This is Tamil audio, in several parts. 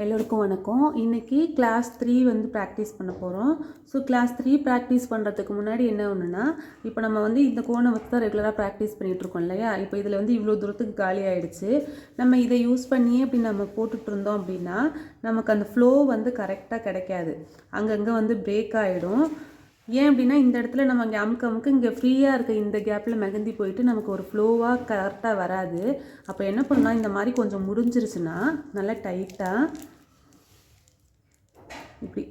எல்லோருக்கும் வணக்கம். இன்றைக்கி கிளாஸ் 3 வந்து ப்ராக்டிஸ் பண்ண போகிறோம். ஸோ கிளாஸ் 3 ப்ராக்டிஸ் பண்ணுறதுக்கு முன்னாடி என்ன ஒன்றுனா, இப்போ நம்ம வந்து இந்த கோணை வச்சு தான் ரெகுலராக ப்ராக்டிஸ் பண்ணிகிட்ருக்கோம் இல்லையா. இப்போ இதில் வந்து இவ்வளோ தூரத்துக்கு காலி ஆகிடுச்சு. நம்ம இதை யூஸ் பண்ணியே அப்படி நம்ம போட்டுட்டு இருந்தோம் அப்படின்னா நமக்கு அந்த ஃப்ளோ வந்து கரெக்டாக கிடைக்காது. அங்கங்கே வந்து பிரேக் ஆகிடும். ஏன் அப்படின்னா இந்த இடத்துல நம்ம அங்கே அமுக்க இங்கே ஃப்ரீயாக இருக்க இந்த கேப்பில் மெகந்தி போயிட்டு நமக்கு ஒரு ஃப்ளோவாக கரெக்டாக வராது. அப்போ என்ன பண்ணலாம், இந்த மாதிரி கொஞ்சம் முடிஞ்சிருச்சுன்னா நல்லா டைட்டாக இப்படி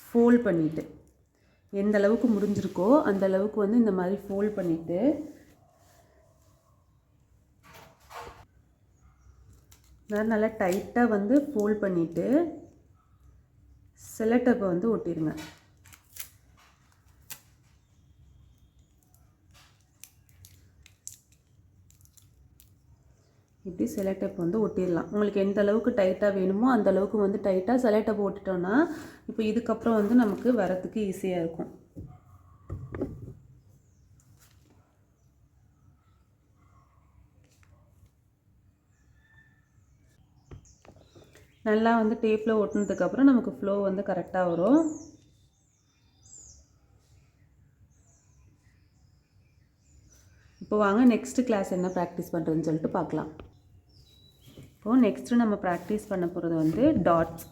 ஃபோல்ட் பண்ணிவிட்டு, எந்த அளவுக்கு முடிஞ்சிருக்கோ அந்த அளவுக்கு வந்து இந்த மாதிரி ஃபோல்ட் பண்ணிவிட்டு நல்லா டைட்டாக வந்து ஃபோல்ட் பண்ணிவிட்டு செல்லோடேப்பை வந்து ஒட்டிடுங்க. இப்படி செல்லோடேப் வந்து ஒட்டிடலாம். உங்களுக்கு எந்த அளவுக்கு டைட்டாக வேணுமோ அந்த அளவுக்கு வந்து டைட்டாக செல்லோடேப் ஒட்டிட்டோன்னா இப்போ இதுக்கப்புறம் வந்து நமக்கு வரத்துக்கு ஈஸியாக இருக்கும். நல்லா வந்து டேப்பில் ஒட்டினதுக்கப்புறம் நமக்கு ஃப்ளோ வந்து கரெக்டாக வரும். இப்போ வாங்க நெக்ஸ்ட்டு கிளாஸ் என்ன ப்ராக்டிஸ் பண்ணுறதுன்னு சொல்லிட்டு பார்க்கலாம். இப்போது நெக்ஸ்ட்டு நம்ம ப்ராக்டிஸ் பண்ண போகிறது வந்து டாட்ஸ்.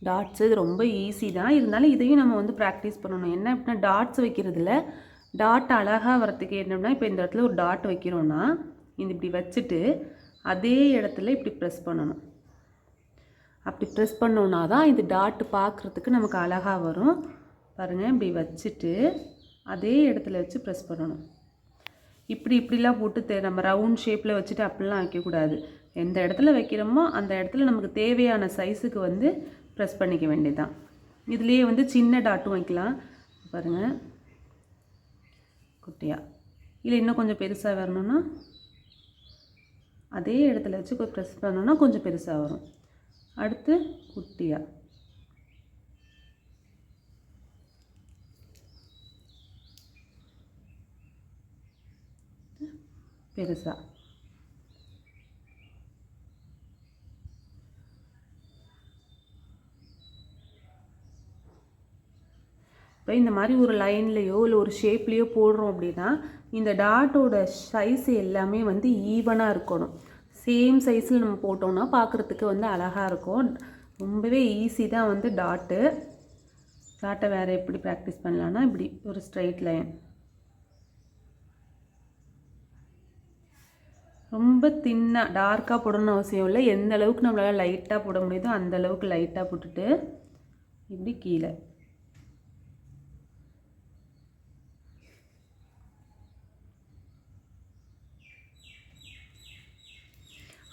டாட்ஸ் இது ரொம்ப ஈஸி தான், இருந்தாலும் இதையும் நம்ம வந்து ப்ராக்டிஸ் பண்ணணும். என்ன அப்படின்னா, டாட்ஸ் வைக்கிறதுல டாட் அழகாக வரத்துக்கு என்னன்னா, இப்போ இந்த இடத்துல ஒரு டாட் வைக்கிறோன்னா இது இப்படி வச்சுட்டு அதே இடத்துல இப்படி ப்ரெஸ் பண்ணணும். அப்படி ப்ரெஸ் பண்ணோன்னா தான் இது டாட்டு பார்க்குறதுக்கு நமக்கு அழகாக வரும். பாருங்கள், இப்படி வச்சுட்டு அதே இடத்துல வச்சு ப்ரெஸ் பண்ணணும். இப்படிலாம் போட்டு நம்ம ரவுண்ட் ஷேப்பில் வச்சுட்டு அப்படிலாம் வைக்கக்கூடாது. எந்த இடத்துல வைக்கிறோமோ அந்த இடத்துல நமக்கு தேவையான சைஸுக்கு வந்து ப்ரெஸ் பண்ணிக்க வேண்டியதுதான். இதுலேயே வந்து சின்ன டாட்டும் வைக்கலாம். பாருங்கள், குட்டியாக இல்லை இன்னும் கொஞ்சம் பெருசாக வரணும்னா அதே இடத்துல வச்சு ப்ரெஸ் பண்ணோன்னா கொஞ்சம் பெருசாக வரும். அடுத்து குட்டியாக, பெருசாக. இப்போ இந்த மாதிரி ஒரு லைன்லேயோ இல்லை ஒரு ஷேப்லேயோ போடுறோம் அப்படின்னா இந்த டாட்டோட சைஸ் எல்லாமே வந்து ஈவனாக இருக்கணும். சேம் சைஸில் நம்ம போட்டோம்னா பார்க்குறதுக்கு வந்து அழகாக இருக்கும். ரொம்பவே ஈஸி தான் வந்து டாட்டை வேறு எப்படி ப்ராக்டிஸ் பண்ணலான்னா, இப்படி ஒரு ஸ்ட்ரைட் லைன், ரொம்ப தின்னாக டார்க்காக போடணும்னு அவசியம் இல்லை. எந்த அளவுக்கு நம்மளால் லைட்டாக போட முடியுதோ அந்த அளவுக்கு லைட்டாக போட்டுட்டு இப்படி கீழே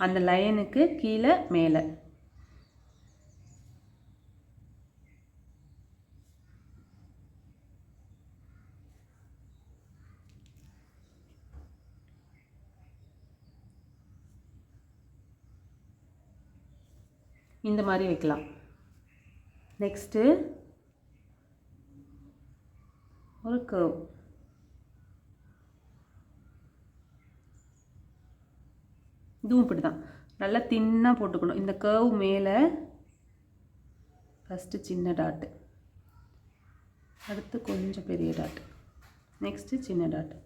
அந்த லைனுக்கு கீழே மேலே இந்த மாதிரி வைக்கலாம். நெக்ஸ்ட்டு ஒரு கர்வ். இதுவும் இப்படி தான் நல்லா தின்னாக போட்டுக்கணும். இந்த கர்வ் மேலே ஃபஸ்ட்டு சின்ன டாட்டு, அடுத்து கொஞ்சம் பெரிய டாட்டு, நெக்ஸ்ட்டு சின்ன டாட்டு.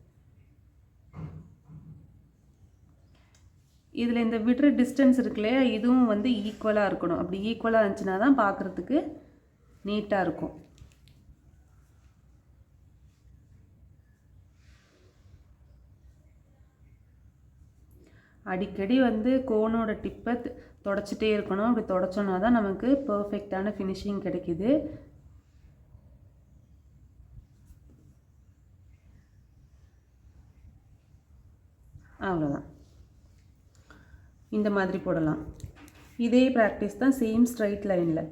இதில் இந்த விடுற டிஸ்டன்ஸ் இருக்குல்லையா, இதுவும் வந்து ஈக்குவலாக இருக்கணும். அப்படி ஈக்குவலாக இருந்துச்சுன்னா தான் பார்க்குறதுக்கு நீட்டாக இருக்கும். அடிக்கடி வந்து கோனோட டிப்பை தொடச்சிட்டே இருக்கணும். அப்படி தொடச்சோன்னா தான் நமக்கு பர்ஃபெக்டான ஃபினிஷிங் கிடைக்கிது. அவ்வளோதான், இந்த மாதிரி போடலாம். இதே ப்ராக்டிஸ் தான் சேம் ஸ்ட்ரைட் லைனில்.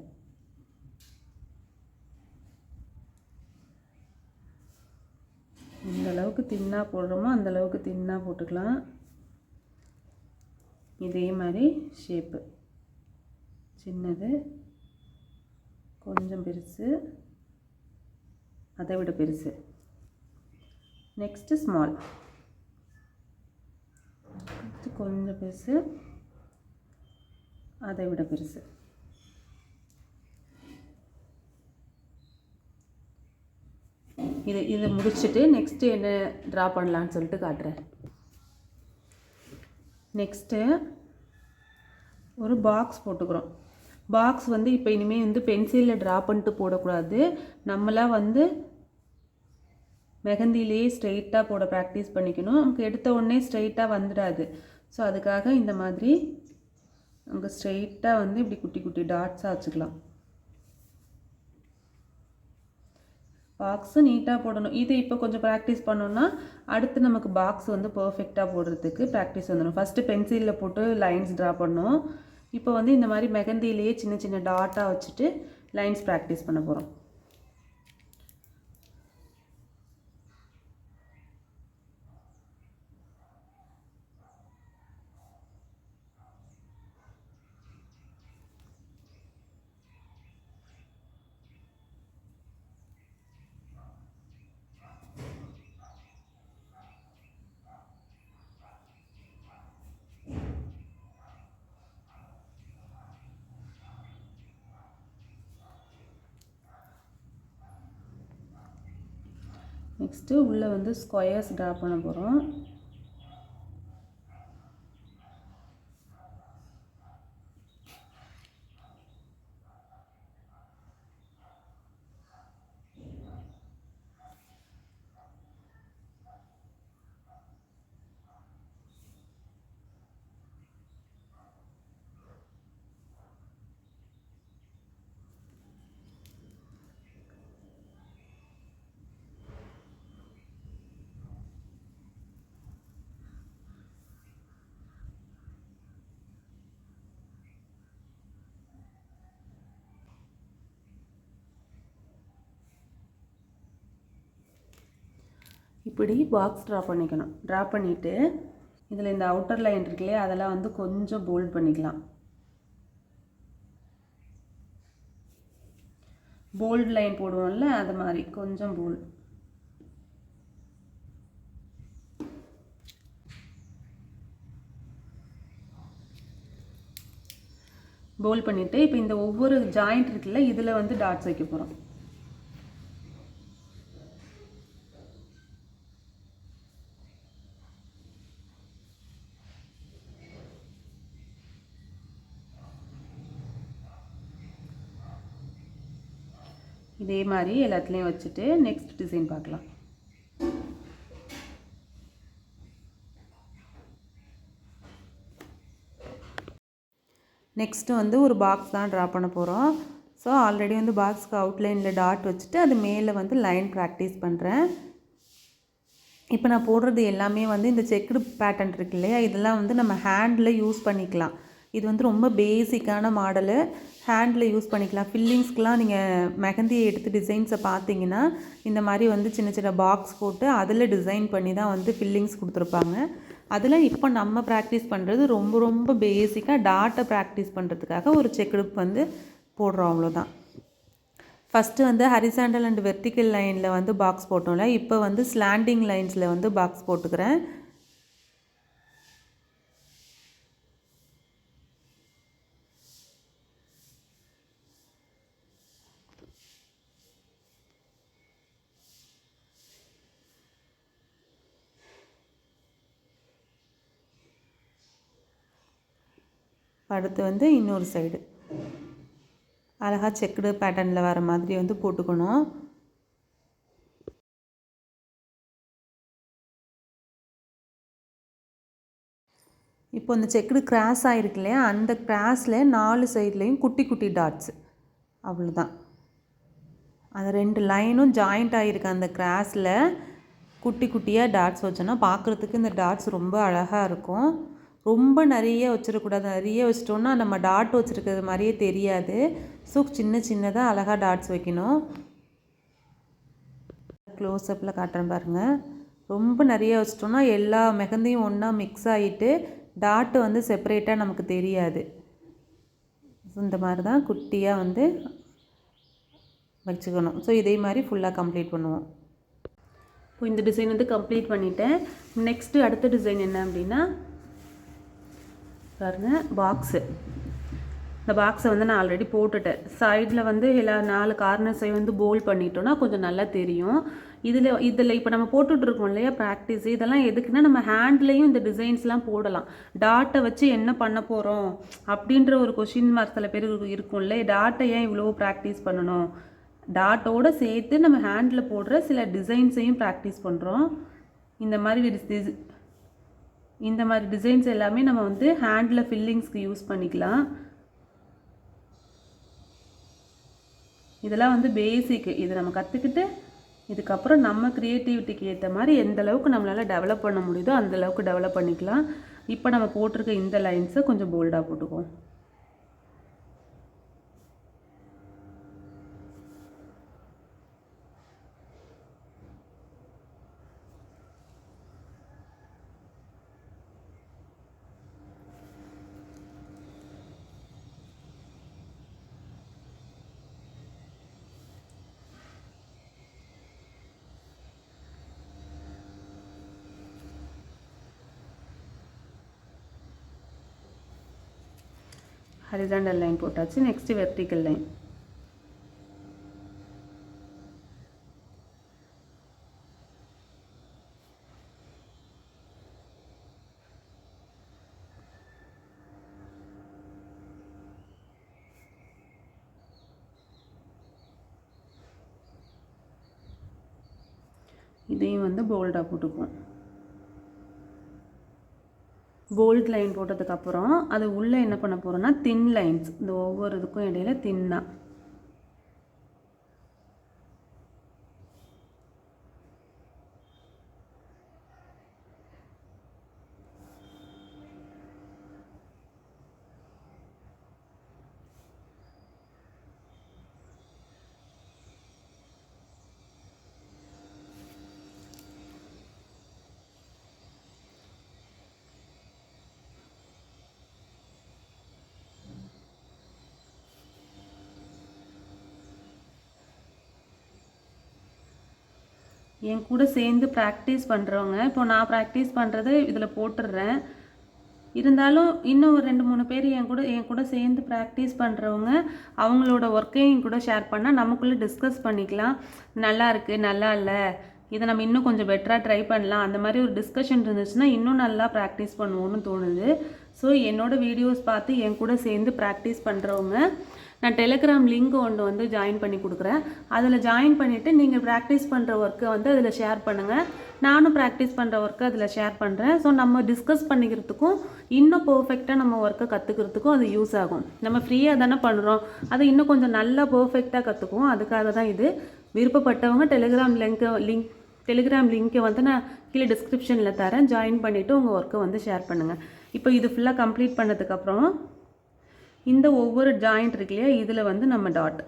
இந்த அளவுக்கு தின்னாக போடுறோமோ அந்த அளவுக்கு தின்னாக போட்டுக்கலாம். இதே மாதிரி ஷேப்பு, சின்னது, கொஞ்சம் பெருசு, அதை விட பெருசு. நெக்ஸ்ட்டு ஸ்மால், கொஞ்சம் பெருசு, அதை விட பெருசு. இதை முடிச்சுட்டு நெக்ஸ்ட்டு என்ன ட்ரா பண்ணலான்னு சொல்லிட்டு காட்டுறேன். நெக்ஸ்ட்டு ஒரு பாக்ஸ் போட்டுக்கிறோம். பாக்ஸ் வந்து இப்போ இனிமேல் வந்து பென்சிலில் ட்ரா பண்ணிட்டு போடக்கூடாது. நம்மளாம் வந்து மெஹந்திலேயே ஸ்ட்ரெயிட்டாக போட ப்ராக்டிஸ் பண்ணிக்கணும். நமக்கு எடுத்த உடனே ஸ்ட்ரெயிட்டாக வந்துடாது. ஸோ அதுக்காக இந்த மாதிரி அங்கே ஸ்ட்ரெயிட்டாக வந்து இப்படி குட்டி குட்டி டாட்ஸாக வச்சுக்கலாம். பாக்ஸு நீட்டாக போடணும். இது இப்போ கொஞ்சம் ப்ராக்டிஸ் பண்ணோன்னா அடுத்து நமக்கு பாக்ஸ் வந்து பர்ஃபெக்டாக போடுறதுக்கு ப்ராக்டிஸ் வந்துடும். ஃபஸ்ட்டு பென்சிலில் போட்டு லைன்ஸ் ட்ரா பண்ணோம். இப்போ வந்து இந்த மாதிரி மெஹந்திலேயே சின்ன சின்ன டாட்டாக வச்சுட்டு லைன்ஸ் ப்ராக்டிஸ் பண்ண போகிறோம். நெக்ஸ்ட்டு உள்ளே வந்து ஸ்கொயர்ஸ் ட்ரா பண்ண போகிறோம். இப்படி பாக்ஸ் ட்ரா பண்ணிக்கணும். ட்ரா பண்ணிவிட்டு இதில் இந்த அவுட்டர் லைன் இருக்குல்லையே அதெல்லாம் வந்து கொஞ்சம் போல்ட் பண்ணிக்கலாம். போல்ட் லைன் போடுவோம்ல அது மாதிரி கொஞ்சம் போல்ட் பண்ணிவிட்டு இப்போ இந்த ஒவ்வொரு ஜாயிண்ட் இருக்குல்ல இதில் வந்து டாட்ஸ் வைக்க போகிறோம். இதே மாதிரி எல்லாத்துலேயும் வச்சுட்டு நெக்ஸ்ட் டிசைன் பார்க்கலாம். நெக்ஸ்ட்டு வந்து ஒரு பாக்ஸ் தான் ட்ரா பண்ண போகிறோம். ஸோ ஆல்ரெடி வந்து பாக்ஸ்க்கு அவுட்லைனில் டாட் வச்சுட்டு அது மேலே வந்து லைன் ப்ராக்டிஸ் பண்ணுறேன். இப்போ நான் போடுறது எல்லாமே வந்து இந்த செக்குடு பேட்டர்ன் இருக்கு இல்லையா இதெல்லாம் வந்து நம்ம ஹேண்டில் யூஸ் பண்ணிக்கலாம். இது வந்து ரொம்ப பேசிக்கான மாடலு, ஹேண்டில் யூஸ் பண்ணிக்கலாம். ஃபில்லிங்ஸ்க்கெலாம் நீங்கள் மெஹந்தியை எடுத்து டிசைன்ஸை பார்த்தீங்கன்னா இந்த மாதிரி வந்து சின்ன சின்ன பாக்ஸ் போட்டு அதில் டிசைன் பண்ணி தான் வந்து ஃபில்லிங்ஸ் கொடுத்துருப்பாங்க. அதில் இப்போ நம்ம ப்ராக்டிஸ் பண்ணுறது ரொம்ப ரொம்ப பேசிக்காக டாட்டை ப்ராக்டிஸ் பண்ணுறதுக்காக ஒரு செக்குடு வந்து போடுறோம், அவ்வளோதான். ஃபஸ்ட்டு வந்து ஹரிசாண்டல் அண்ட் வெர்டிக்கல் லைனில் வந்து பாக்ஸ் போட்டோம்ல, இப்போ வந்து ஸ்லாண்டிங் லைன்ஸில் வந்து பாக்ஸ் போட்டுக்கிறேன். அடுத்து வந்து இன்னொரு சைடு அழகாக செக்குடு பேட்டர்னில் வர மாதிரி வந்து போட்டுக்கணும். இப்போ இந்த செக்குடு கிராஸ் ஆகிருக்கு இல்லையா அந்த கிராஸில் 4 சைட்லேயும் குட்டி குட்டி டாட்ஸு, அவ்வளோதான். அந்த 2 லைனும் ஜாயிண்ட் ஆகிருக்கு அந்த கிராஸில் குட்டி குட்டியாக டாட்ஸ் வச்சோன்னா பார்க்குறதுக்கு இந்த டாட்ஸ் ரொம்ப அழகாக இருக்கும். ரொம்ப நிறைய வச்சிடக்கூடாது, நிறைய வச்சிட்டோன்னா நம்ம டாட் வச்சுருக்கிறது மாதிரியே தெரியாது. ஸோ சின்ன சின்னதாக அழகாக டாட்ஸ் வைக்கணும். க்ளோஸ்அப்பில் காட்டுறேன் பாருங்கள். ரொம்ப நிறைய வச்சிட்டோன்னா எல்லா மெஹந்தியும் ஒன்றா மிக்ஸ் ஆகிட்டு டாட்டு வந்து செப்பரேட்டாக நமக்கு தெரியாது. இந்த மாதிரி தான் குட்டியாக வந்து வச்சுக்கணும். ஸோ இதே மாதிரி ஃபுல்லாக கம்ப்ளீட் பண்ணுவோம். இப்போ இந்த டிசைன் வந்து கம்ப்ளீட் பண்ணிட்டேன். நெக்ஸ்ட்டு அடுத்த டிசைன் என்ன அப்படின்னா பாருங்கள், பாக்ஸு. இந்த பாக்ஸை வந்து நான் ஆல்ரெடி போட்டுட்டேன். சைடில் வந்து எல்லா 4 கார்னர்ஸை வந்து போல் பண்ணிட்டோன்னா கொஞ்சம் நல்லா தெரியும். இதில் இப்போ நம்ம போட்டுட்ருக்கோம் இல்லையா ப்ராக்டிஸ், இதெல்லாம் எதுக்குன்னா நம்ம ஹேண்ட்லேயும் இந்த டிசைன்ஸ்லாம் போடலாம். டாட்டை வச்சு என்ன பண்ண போகிறோம் அப்படின்ற ஒரு கொஷின் மார்க் சில பேர் இருக்கும்ல, டாட்டை ஏன் இவ்வளோ ப்ராக்டிஸ் பண்ணணும், டாட்டோடு சேர்த்து நம்ம ஹேண்டில் போடுற சில டிசைன்ஸையும் ப்ராக்டிஸ் பண்ணுறோம். இந்த மாதிரி டிசைன்ஸ் எல்லாமே நம்ம வந்து ஹேண்டில் ஃபில்லிங்ஸ்க்கு யூஸ் பண்ணிக்கலாம். இதெல்லாம் வந்து பேசிக்கு. இதை நம்ம கற்றுக்கிட்டு இதுக்கப்புறம் நம்ம க்ரியேட்டிவிட்டிக்கு ஏற்ற மாதிரி எந்த அளவுக்கு நம்மளால் டெவலப் பண்ண முடியுதோ அந்தளவுக்கு டெவலப் பண்ணிக்கலாம். இப்போ நம்ம போட்டிருக்க இந்த லைன்ஸை கொஞ்சம் போல்டாக போட்டுக்குவோம். ஹரிசாண்டல் லைன் போட்டாச்சு. Next vertical line. இதையும் வந்து போல்டாக போட்டுக்குவோம். போல்ட் லைன் போட்டதுக்கப்புறம் அது உள்ளே என்ன பண்ண போகிறோன்னா தின் லைன்ஸ், இந்த ஒவ்வொரு இதுக்கும் இடையில தின்னா என் கூட சேர்ந்து ப்ராக்டிஸ் பண்ணுறவங்க, இப்போ நான் ப்ராக்டிஸ் பண்ணுறது இதில் போட்டுடுறேன். இருந்தாலும் இன்னும் ஒரு 2-3 பேர் என் கூட சேர்ந்து ப்ராக்டிஸ் பண்ணுறவங்க அவங்களோட ஒர்க்கையும் என் கூட ஷேர் பண்ணால் நமக்குள்ளே டிஸ்கஸ் பண்ணிக்கலாம். நல்லா இருக்குது, நல்லா இல்லை, இதை நம்ம இன்னும் கொஞ்சம் பெட்டராக ட்ரை பண்ணலாம், அந்த மாதிரி ஒரு டிஸ்கஷன் இருந்துச்சுன்னா இன்னும் நல்லா ப்ராக்டிஸ் பண்ணுவோன்னு தோணுது. ஸோ என்னோடய வீடியோஸ் பார்த்து என் கூட சேர்ந்து ப்ராக்டிஸ் பண்ணுறவங்க நான் டெலிகிராம் லிங்க் ஒன்று வந்து ஜாயின் பண்ணி கொடுக்குறேன். அதில் ஜாயின் பண்ணிவிட்டு நீங்கள் ப்ராக்டிஸ் பண்ணுற ஒர்க்கை வந்து அதில் ஷேர் பண்ணுங்கள். நானும் ப்ராக்டிஸ் பண்ணுற ஒர்க்கை அதில் ஷேர் பண்ணுறேன். ஸோ நம்ம டிஸ்கஸ் பண்ணிக்கிறதுக்கும் இன்னும் பர்ஃபெக்டாக நம்ம ஒர்க்கை கற்றுக்கிறதுக்கும் அது யூஸ் ஆகும். நம்ம ஃப்ரீயாக தானே பண்ணுறோம், அதை இன்னும் கொஞ்சம் நல்லா பர்ஃபெக்டாக கற்றுக்குவோம். அதுக்காக தான் இது. விருப்பப்பட்டவங்க டெலிகிராம் லிங்க்கை வந்து நான் கீழே டிஸ்கிரிப்ஷனில் தரேன். ஜாயின் பண்ணிவிட்டு உங்கள் ஒர்க்கை வந்து ஷேர் பண்ணுங்கள். இப்போ இது ஃபுல்லாக கம்ப்ளீட் பண்ணதுக்கப்புறம் இந்த ஒவ்வொரு ஜாயிண்ட் இருக்கு இல்லையா, இதில் வந்து நம்ம டாட்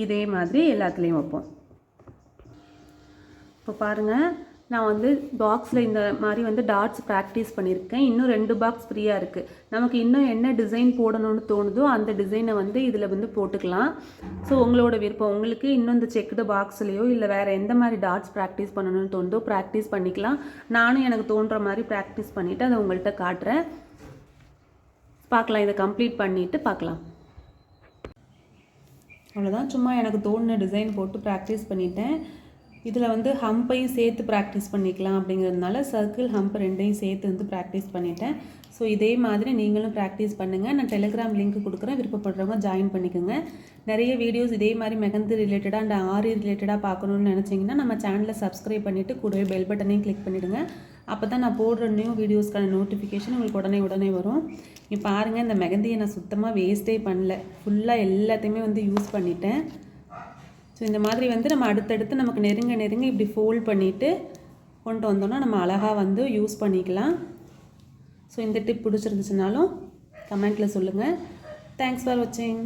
இதே மாதிரி எல்லாத்துலேயும் வைப்போம். இப்போ பாருங்கள், நான் வந்து பாக்ஸில் இந்த மாதிரி வந்து டாட்ஸ் ப்ராக்டிஸ் பண்ணியிருக்கேன். இன்னும் 2 பாக்ஸ் ஃப்ரீயாக இருக்குது. நமக்கு இன்னும் என்ன டிசைன் போடணும்னு தோணுதோ அந்த டிசைனை வந்து இதில் வந்து போட்டுக்கலாம். ஸோ உங்களோட விருப்பம். உங்களுக்கு இன்னும் இந்த செக்குடு பாக்ஸ்லேயோ இல்லை வேறு எந்த மாதிரி டாட்ஸ் ப்ராக்டிஸ் பண்ணணும்னு தோணுதோ ப்ராக்டிஸ் பண்ணிக்கலாம். நானும் எனக்கு தோன்ற மாதிரி ப்ராக்டிஸ் பண்ணிவிட்டு அதை உங்கள்கிட்ட காட்டுறேன். பார்க்கலாம், இதை கம்ப்ளீட் பண்ணிவிட்டு பார்க்கலாம். அவ்வளோதான், சும்மா எனக்கு தோணுன டிசைன் போட்டு ப்ராக்டிஸ் பண்ணிட்டேன். இதில் வந்து ஹம்பையும் சேர்த்து ப்ராக்டிஸ் பண்ணிக்கலாம் அப்படிங்கிறதுனால சர்க்கிள் ஹம்ப் 2ஐயும் சேர்த்து வந்து ப்ராக்டிஸ் பண்ணிட்டேன். ஸோ இதே மாதிரி நீங்களும் ப்ராக்டிஸ் பண்ணுங்கள். நான் டெலிகிராம் லிங்க் கொடுக்குறேன், விருப்பப்படுறவங்க ஜாயின் பண்ணிக்கோங்க. நிறைய வீடியோஸ் இதே மாதிரி மெஹந்தி ரிலேட்டடாக அண்ட் ஆரி ரிலேட்டடாக பார்க்கணுன்னு நினச்சிங்கன்னா நம்ம சேனலை சப்ஸ்கிரைப் பண்ணிவிட்டு கூடவே பெல் பட்டனையும் கிளிக் பண்ணிவிடுங்க. அப்போ தான் நான் போடுற நியூ வீடியோஸ்க்கான நோட்டிஃபிகேஷன் உங்களுக்கு உடனே வரும். இப்போ பாருங்கள், இந்த மெஹந்தியை நான் சுத்தமாக வேஸ்ட்டே பண்ணல, ஃபுல்லாக எல்லாத்தையுமே வந்து யூஸ் பண்ணிட்டேன். ஸோ இந்த மாதிரி வந்து நம்ம அடுத்தடுத்து நமக்கு நெருங்க இப்படி ஃபோல்ட் பண்ணிவிட்டு கொண்டு வந்தோன்னா நம்ம அழகாக வந்து யூஸ் பண்ணிக்கலாம். ஸோ இந்த டிப் பிடிச்சிருந்துச்சுனாலும் கமெண்ட்டில் சொல்லுங்கள். தேங்க்ஸ் ஃபார் வாட்சிங்.